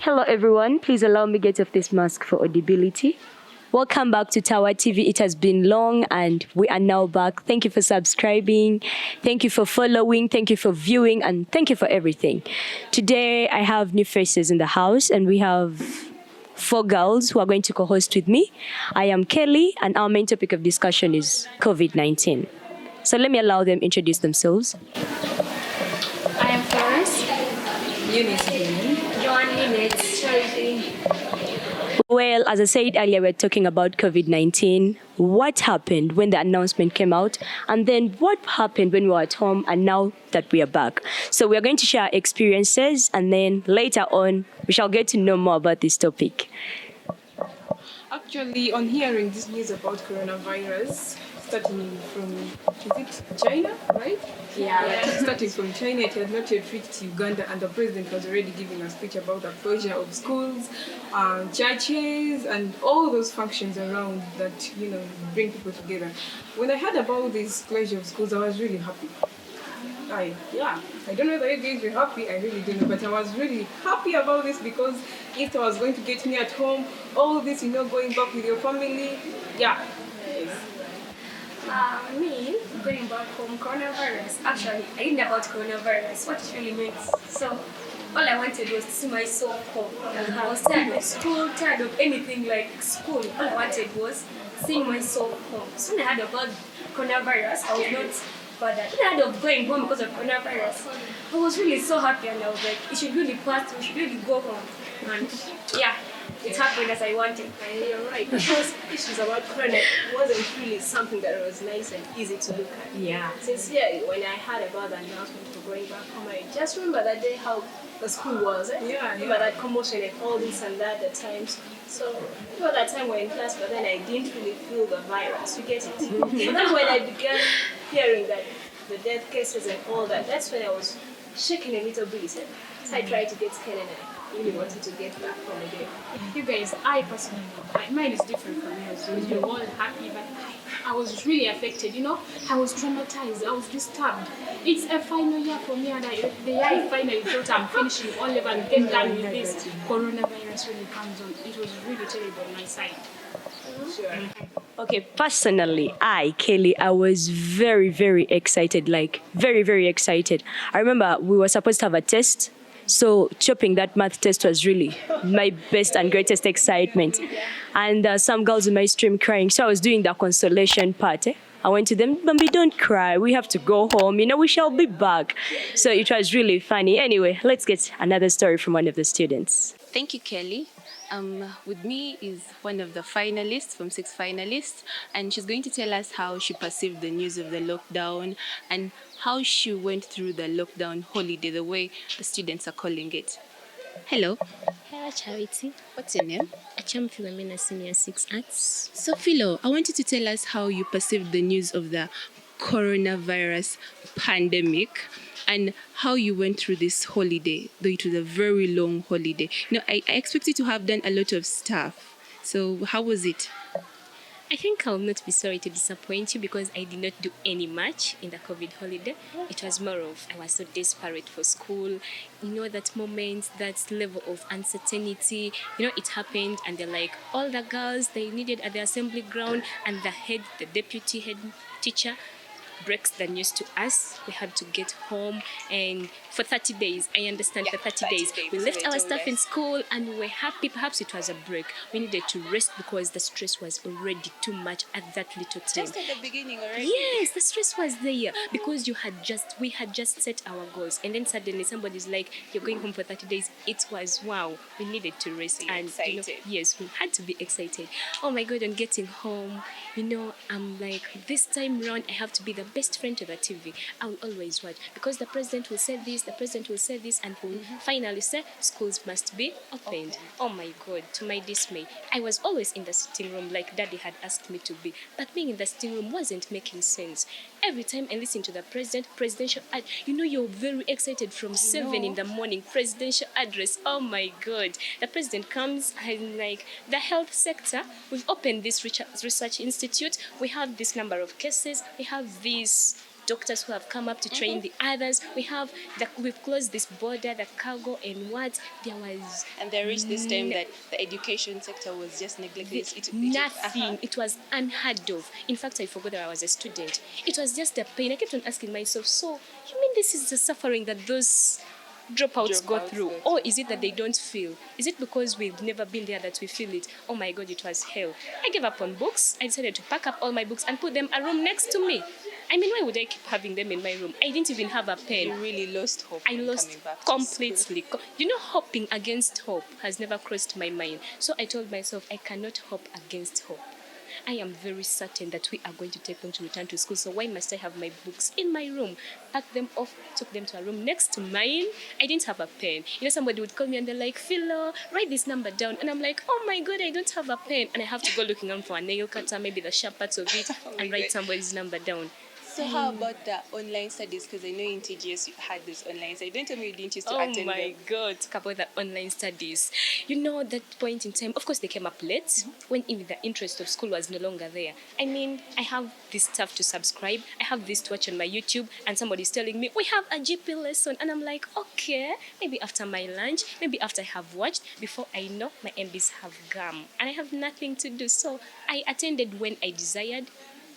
Hello everyone, please allow me get off this mask for audibility. Welcome back to Tower TV. It has been long and we are now back. Thank you for subscribing. Thank you for following. Thank you for viewing and thank you for everything. Today I have new faces in the house and we have 4 girls who are going to co-host with me. I am Kelly and our main topic of discussion is COVID-19. So let me allow them introduce themselves. I am Florence. Eunice. Joan Minutes. Charity. Well, as I said earlier, we're talking about COVID-19. What happened when the announcement came out? And then what happened when we were at home and now that we are back? So we're going to share our experiences and then later on, we shall get to know more about this topic. Actually, on hearing this news about coronavirus, starting from, is it China, right? Yeah. Starting from China, it had not yet reached Uganda, and the president was already giving a speech about the closure of schools, churches, and all those functions around that, bring people together. When I heard about this closure of schools, I was really happy. I don't know whether you guys were happy, I really don't know, but I was really happy about this because Easter was going to get me at home, all this, going back with your family, Me, going back home, coronavirus. Actually, I didn't know about coronavirus, what it really means. So, all I wanted was to see myself home. I was tired of school, tired of anything like school. All I wanted was seeing myself home. So when I heard about coronavirus, I was not bothered. When I heard of going home because of coronavirus, I was really so happy and I was like, it should really pass, we should really go home. And it happened as I wanted. And you're right, because issues about corona wasn't really something that was nice and easy to look at. Yeah. Sincerely, when I heard about the announcement for going back home, I just remember that day how the school was. Remember that commotion and all this and that at times. So, remember that time we were in class, but then I didn't really feel the virus. You get it? But then when I began hearing that the death cases and all that, that's when I was shaking a little bit. So I tried to get scared and I really wanted to get back home again. You guys, I personally, mine is different from yours. You're all happy, but I was really affected, I was traumatized, I was disturbed. It's a final year for me, and the year I finally thought I'm finishing all level and get done with this coronavirus when it comes on. It was really terrible on my side. Sure. Okay, personally, Kelly, I was very, very excited, like very, very excited. I remember we were supposed to have a test. So chopping that math test was really my best and greatest excitement. And some girls in my stream crying. So I was doing the consolation part. I went to them, Bambi, don't cry. We have to go home. We shall be back. So it was really funny. Anyway, let's get another story from one of the students. Thank you, Kelly. With me is one of the finalists, from 6 finalists, and she's going to tell us how she perceived the news of the lockdown and how she went through the lockdown holiday, the way the students are calling it. Hello. Hello, Charity. What's your name? Acham Philomena, Senior 6 Arts. So, Philo, I want you to tell us how you perceived the news of the coronavirus pandemic and how you went through this holiday, though it was a very long holiday. I expect you to have done a lot of stuff. So how was it? I think I will not be sorry to disappoint you because I did not do any much in the COVID holiday. It was more of, I was so desperate for school. That moment, that level of uncertainty, it happened and they're like, all the girls, they needed at the assembly ground and the deputy head teacher breaks the news to us. We had to get home, and for 30 days, I understand, for 30 days, we left our stuff in school and we were happy. Perhaps it was a break. We needed to rest because the stress was already too much at that little time. Just at the beginning already? Yes, the stress was there because we had just set our goals, and then suddenly somebody's like, you're going home for 30 days. It was, wow, we needed to rest. And excited. Yes, we had to be excited. Oh my God, on getting home, I'm like, this time round, I have to be the best friend to the TV. I will always watch because the president will say this, and will finally say schools must be opened. Oh my God, to my dismay, I was always in the sitting room like Daddy had asked me to be, but being in the sitting room wasn't making sense. Every time I listen to the presidential ad, you're very excited from 7 in the morning, presidential address. Oh my God, the president comes and like, the health sector, we've opened this research institute, we have this number of cases, we have this doctors who have come up to train the others. We've closed this border, the cargo, and what there was. And there reached this time that the education sector was just neglected. Nothing. It was unheard of. In fact, I forgot that I was a student. It was just the pain. I kept on asking myself, so you mean this is the suffering that those dropouts go through? Or is it that they don't feel? Is it because we've never been there that we feel it? Oh my God, it was hell. I gave up on books. I decided to pack up all my books and put them a room next to me. I mean, why would I keep having them in my room? I didn't even have a pen. You really lost hope. I lost coming back completely. You know, hoping against hope has never crossed my mind. So I told myself, I cannot hope against hope. I am very certain that we are going to take them to return to school. So why must I have my books in my room? Packed them off, took them to a room next to mine. I didn't have a pen. You know, somebody would call me and they're like, Philo, write this number down. And I'm like, oh my God, I don't have a pen. And I have to go looking around for a nail cutter, maybe the sharp parts of it, and write somebody's number down. So how about the online studies? Because I know in TGS you had this online studies. Don't tell me you didn't used to attend them. Oh my God, talk about the online studies. You know, that point in time, of course they came up late, when even the interest of school was no longer there. I mean, I have this stuff to subscribe, I have this to watch on my YouTube, and somebody's telling me, we have a GP lesson. And I'm like, okay, maybe after my lunch, maybe after I have watched, before I know, my MBs have gone. And I have nothing to do. So I attended when I desired,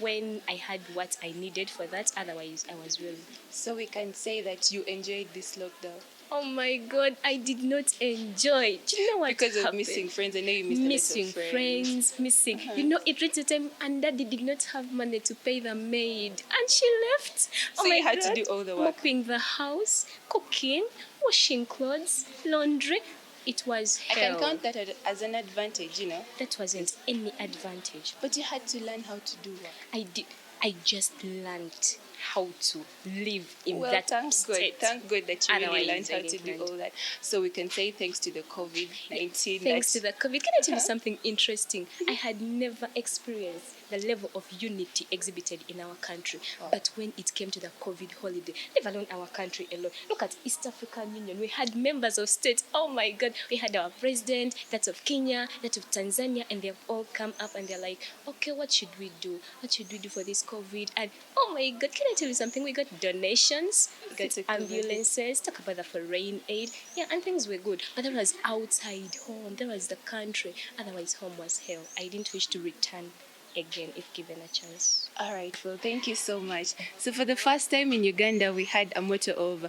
when I had what I needed for that. Otherwise, I was really. So we can say that you enjoyed this lockdown. Oh my God, I did not enjoy. Do you know what Because happened? of missing friends. I know you missed Missing a lot of friends, missing. You know, it reached a time and Daddy did not have money to pay the maid. And she left. So you had to do all the work. Mopping the house, cooking, washing clothes, laundry. It was hell. I can count that as an advantage, you know. That wasn't any advantage. But you had to learn how to do work. I did. I just learned how to live in Well, that thank state. God. Thank God that you really Otherwise, learned I how to didn't do learn. all that. So we can say thanks to the COVID-19. Thanks to the COVID. Can I tell you something interesting? I had never experienced the level of unity exhibited in our country. But when it came to the COVID holiday, leave alone our country alone. Look at East African Union. We had members of state. Oh my God. We had our president, that of Kenya, that of Tanzania, and they've all come up and they're like, okay, what should we do? What should we do for this COVID? And oh my God, can I tell you something? We got donations, we got ambulances, talk about the foreign aid. Yeah, and things were good. But that was outside home. That was the country. Otherwise, home was hell. I didn't wish to return again if given a chance. All right, well, thank you so much. So for the first time in Uganda, we had a motto of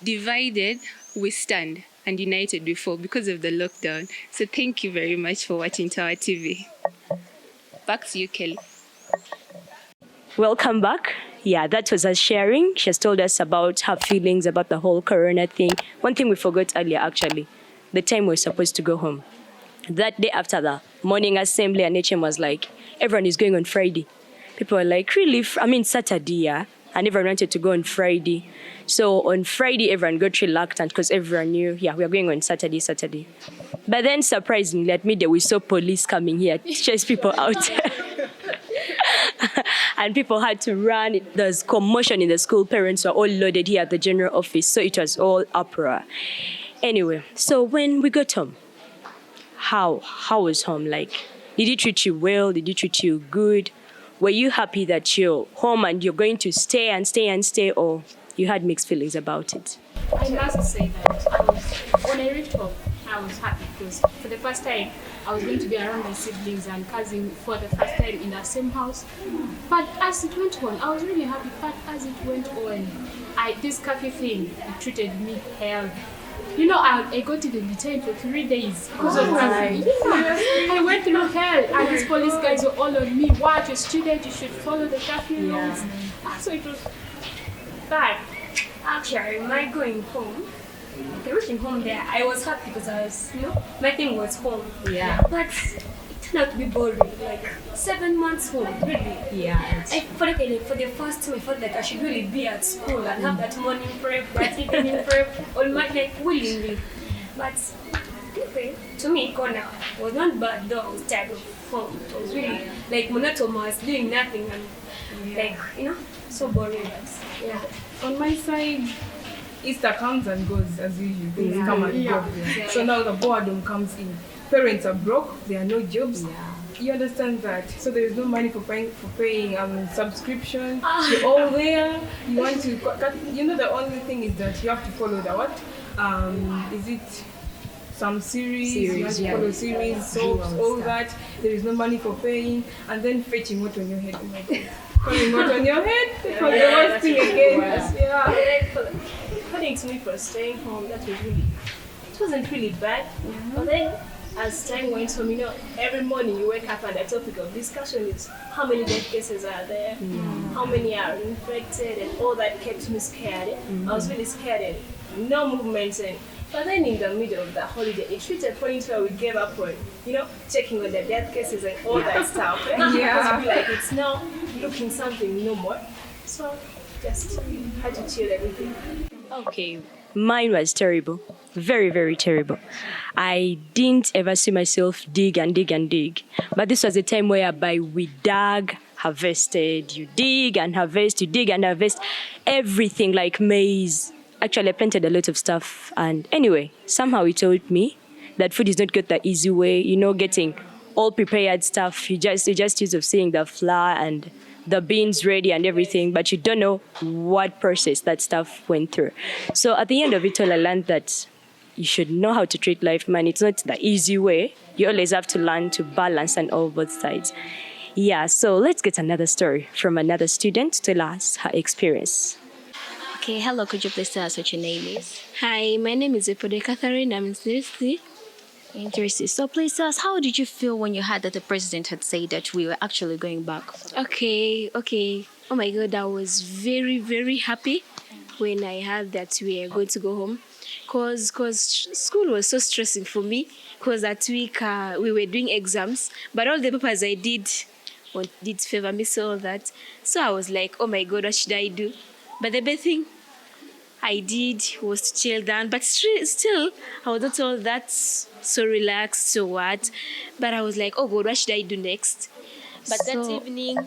divided we stand and united we fall because of the lockdown. So thank you very much for watching Tower TV. Back to you, Kelly. Welcome back. Yeah, that was us sharing. She has told us about her feelings about the whole corona thing. One thing we forgot earlier, actually, the time we were supposed to go home. That day after the morning assembly, and HM was like, everyone is going on Friday. People were like, really? Saturday, yeah? And everyone wanted to go on Friday. So on Friday, everyone got reluctant because everyone knew, yeah, we are going on Saturday. But then, surprisingly, at midday, we saw police coming here to chase people out. And people had to run. There was commotion in the school. Parents were all loaded here at the general office. So it was all uproar. Anyway, so when we got home, how was home like? Did it treat you well? Did it treat you good? Were you happy that you're home and you're going to stay, or you had mixed feelings about it? I must say that when I reached home, I was happy because for the first time I was going to be around my siblings and cousins for the first time in the same house. But as it went on, I was really happy. But as it went on, this curfew thing, it treated me hell. You know, I got even detained for 3 days because of curfew. I went through hell, and these police guys were all on me. What, you're a student, you should follow the curfew laws. So it was bad. Actually, my going home, reaching home there, I was happy because I was, my thing was home. Yeah. But it turned out to be boring. Like 7 months home, really. Yeah. I felt like for the first time, I felt like I should really be at school and have that morning prep, that evening prep, all my like willingly. But anyway, to me, Corner was not bad though. I was tired of home. It was really like monotonous, doing nothing and like so boring. But, yeah. On my side, Easter comes and goes as usual. Things come and go. So now the boredom comes in. Parents are broke, there are no jobs. You understand that? So there is no money for paying subscription. You're all there. You want to you know, the only thing is that you have to follow the what? Is it some series? You have to follow series, soaps, all that. There is no money for paying, and then fetching what on your head. Oh my God. Calling what on your head for the worst thing again. Yeah. According to me, for staying home, that was really, it wasn't really bad. But then, as time went on, you know, every morning you wake up and the topic of discussion is how many death cases are there, how many are infected, and all that kept me scared. I was really scared and no movement. But then in the middle of the holiday, it reached a point where we gave up on, you know, checking on the death cases and all that stuff. Because we feel like it's now looking something no more. So just had to chill everything. Okay, mine was terrible. Very, very terrible. I didn't ever see myself dig and dig and dig. But this was a time whereby we dug, harvested. You dig and harvest, you dig and harvest. Everything like maize. Actually, I planted a lot of stuff. And anyway, somehow he told me that food is not good the easy way. You know, getting all prepared stuff. You just use of seeing the flour and the beans ready and everything, but you don't know what process that stuff went through. So at the end of it all, I learned that you should know how to treat life, man. It's not the easy way. You always have to learn to balance and all both sides. Yeah, so let's get another story from another student to tell us her experience. Okay, hello, could you please tell us what your name is? Hi, my name is Epode Catherine. I'm seriously Interesting. So please tell us, how did you feel when you heard that the president had said that we were actually going back? okay. Oh my God, I was very, very happy when I heard that we are going to go home. Cause school was so stressing for me. Cause that week we were doing exams, but all the papers I did favor me so all that. So I was like, oh my God, what should I do? But the best thing I did was to chill down, but still I was not all that so relaxed, so what. But I was like, oh God, what should I do next? But that evening,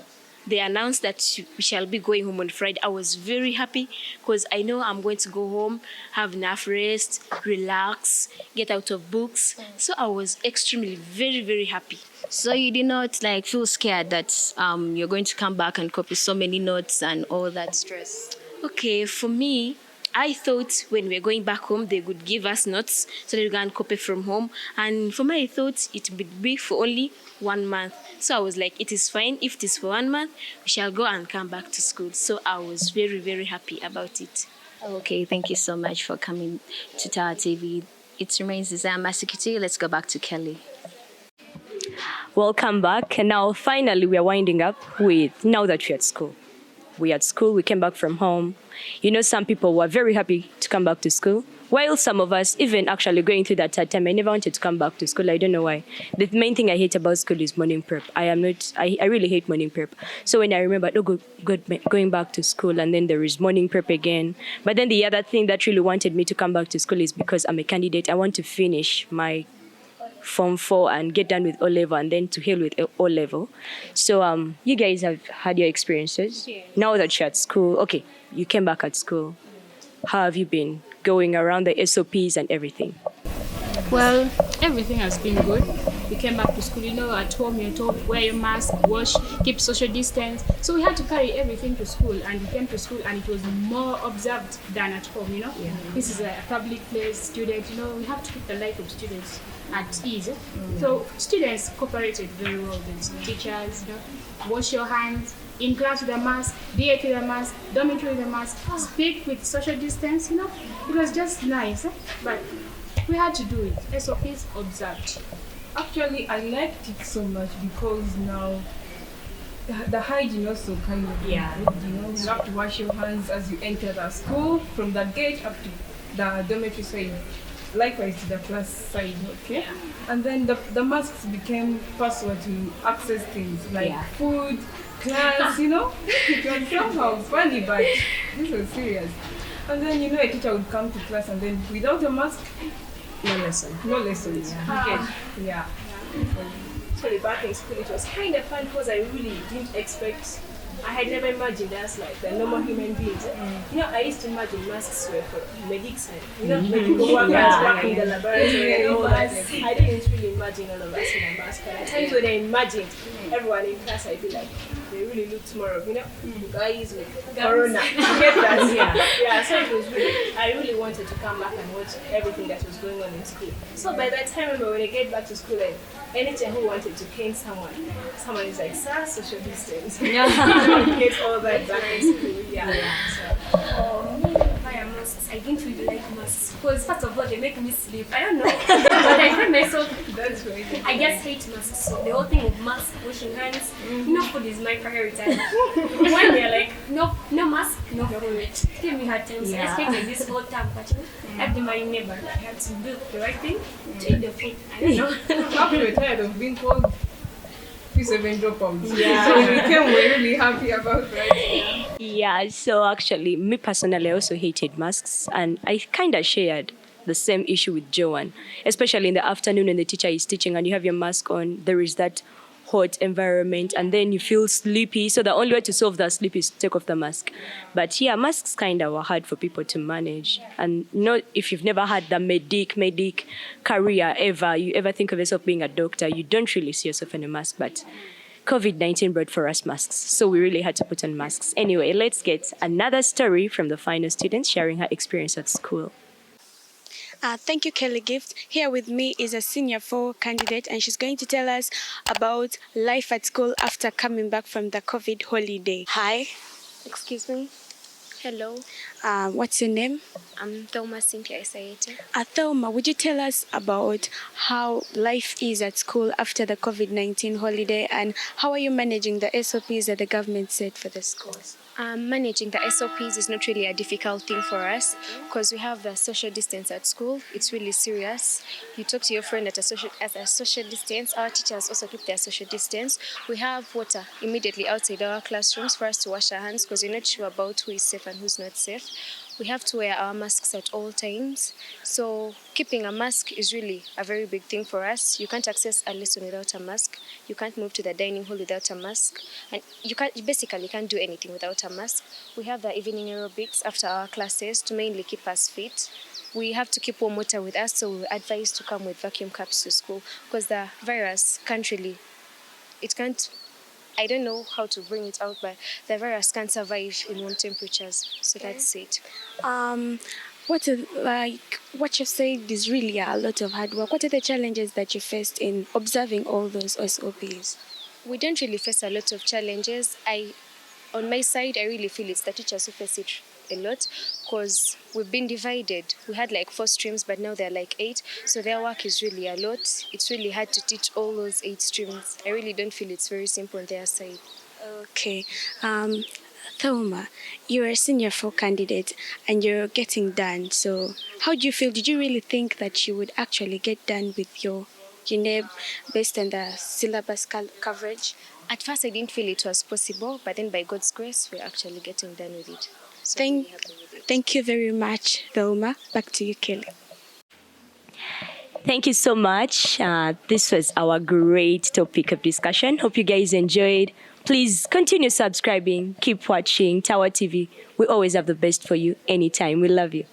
they announced that we shall be going home on Friday. I was very happy because I know I'm going to go home, have enough rest, relax, get out of books. So I was extremely very, very happy. So you did not like feel scared that you're going to come back and copy so many notes and all that stress? Okay, for me, I thought when we're going back home, they would give us notes so that we can copy from home. And for me, I thought it would be for only 1 month. So I was like, it is fine. If it is for 1 month, we shall go and come back to school. So I was very, very happy about it. Okay, thank you so much for coming to Tower TV. It remains Zizan Masikiti. Let's go back to Kelly. Welcome back. And now finally we are winding up with now that we're at school. We're at school, we came back from home. You know, some people were very happy to come back to school, while some of us, even actually going through that hard time, I never wanted to come back to school. I don't know why. The main thing I hate about school is morning prep. I really hate morning prep. So when I remember, going back to school, and then there is morning prep again. But then the other thing that really wanted me to come back to school is because I'm a candidate. I want to finish my Form 4 and get done with O-level and then to hell with O-level. So you guys have had your experiences. Yeah. Now that you're at school, okay, you came back at school. How have you been going around the SOPs and everything? Well, everything has been good. We came back to school, you know, at home you're told wear your mask, wash, keep social distance. So we had to carry everything to school, and we came to school and it was more observed than at home, you know. Yeah. This is a public place, students, you know, we have to keep the life of students at ease. So students cooperated very well with teachers, you know, wash your hands, in class with a mask, DA with a mask, dormitory with a mask, speak with social distance, you know. It was just nice, but we had to do it. SOPs observed. Actually, I liked it so much because now the hygiene also kind of good, you know. You have to wash your hands as you enter the school, from the gate up to the dormitory side, likewise to the class side, okay? And then the masks became password to access things like food, class, you know. It was somehow funny, but this was serious. And then, you know, a teacher would come to class and then without a mask, no lessons. Yeah. Actually, back in school, it was kind of fun because I really didn't expect I had never imagined us like the normal human beings. You know, I used to imagine masks were for medics and when people work in the laboratory and all that. I didn't really imagine all of us in a mask. And at times when I imagined everyone in class, I'd be like, they really look tomorrow, guys with corona. You get that? Yeah. So it was really, I really wanted to come back and watch everything that was going on in school. So by that time, I remember when I get back to school, and anytime who wanted to cane someone is like, sir, social distance. Get all that back in school. For me, via masks, I didn't really like masks because first of all they make me sleep. I don't know, but I find myself. That's right. I just hate masks. So the whole thing of masks, washing hands, no food is my priority. When they're like, no mask, no food. Give me hard times. Especially this whole time, but after my neighbor, I had to do the right thing to eat the food. I don't know. After we're tired of being called P7 dropouts. So we became really happy about that. Yeah, so actually, me personally, I also hated masks, and I kind of shared the same issue with Joanne, especially in the afternoon when the teacher is teaching and you have your mask on. There is that hot environment, and then you feel sleepy. So the only way to solve that sleep is to take off the mask. But yeah, masks kind of were hard for people to manage. And if you've never had the medic career ever, you ever think of yourself being a doctor, you don't really see yourself in a mask. But COVID-19 brought for us masks, so we really had to put on masks. Anyway, let's get another story from the final student sharing her experience at school. Thank you, Kelly Gift. Here with me is a senior 4 candidate, and she's going to tell us about life at school after coming back from the COVID holiday. Hi. Excuse me. Hello, What's your name? I'm Thelma Cynthia Isayete. Thelma, would you tell us about how life is at school after the COVID-19 holiday, and how are you managing the SOPs that the government set for the schools? Managing the SOPs is not really a difficult thing for us because we have the social distance at school. It's really serious. You talk to your friend at a social distance. Our teachers also keep their social distance. We have water immediately outside our classrooms for us to wash our hands because we're not sure about who is safe and who's not safe. We have to wear our masks at all times. So keeping a mask is really a very big thing for us. You can't access a lesson without a mask. You can't move to the dining hall without a mask. And you basically can't do anything without a mask. We have the evening aerobics after our classes to mainly keep us fit. We have to keep warm water with us, so we advise to come with vacuum cups to school because the virus can't really, I don't know how to bring it out, but the virus can't survive in warm temperatures. So that's it. What you've said is really a lot of hard work. What are the challenges that you faced in observing all those SOPs? We don't really face a lot of challenges. On my side, I really feel it's the teachers who face it a lot because we've been divided. We had like 4 streams, but now there are like 8. So their work is really a lot. It's really hard to teach all those 8 streams. I really don't feel it's very simple on their side. Okay. Thelma, you're a senior 4 candidate and you're getting done. So how do you feel? Did you really think that you would actually get done with your UNEB based on the syllabus coverage? At first, I didn't feel it was possible, but then by God's grace, we're actually getting done with it. So Thank you very much, Thelma. Back to you, Kelly. Thank you so much. This was our great topic of discussion. Hope you guys enjoyed. Please continue subscribing. Keep watching Tower TV. We always have the best for you anytime. We love you.